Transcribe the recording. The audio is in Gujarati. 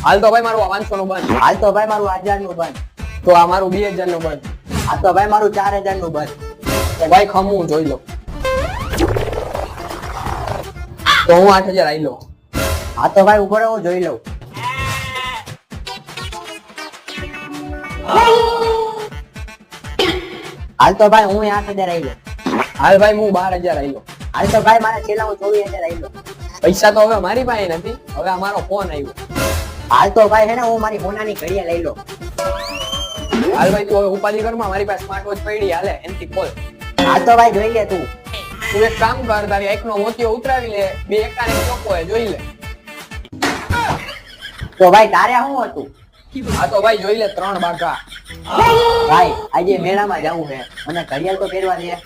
હાલ તો ભાઈ મારું 500 નું બંધ. હાલ તો ભાઈ મારું 1000 નું બંધ. તો આ મારું 2000 નું બંધ. આ તો ભાઈ મારું 4000 નું બંધ. તો ભાઈ ખમું જોઈ લો. તો હું 8000 આઈ લો. હા તો ભાઈ ઉભો રહો હું જોઈ લઉં. હાલ તો ભાઈ હું 8000 આઈ લઉં. હાલ ભાઈ હું 12000 આઈ લો. હાલ તો ભાઈ મારા છેલ્લા હું 24000 આઈ લઉં. પૈસા તો હવે મારી પાસે નથી, હવે અમારો ફોન આવ્યો. હાલ તો ભાઈ હે ને હું મારી હોનાની ઘડિયા લઈ લઉં. હાલ ભાઈ તું હવે ઉપાધિ કરમાં, મારી પાસે સ્માર્ટ વોચ પડી હાલે એનથી કોલ. હાલ તો ભાઈ જોઈ લે તું. તું એક કામ કર, તારી એકનો મોતિયો ઉતરાવી લે, બે એકાને ચોખ્ખો હે જોઈ લે. તો ભાઈ તારે શું હતું? આ તો ભાઈ જોઈ લે 3 બાકા. ભાઈ આજે મેળામાં જવું છે, મને ઘડિયાળ તો પહેરવા દે.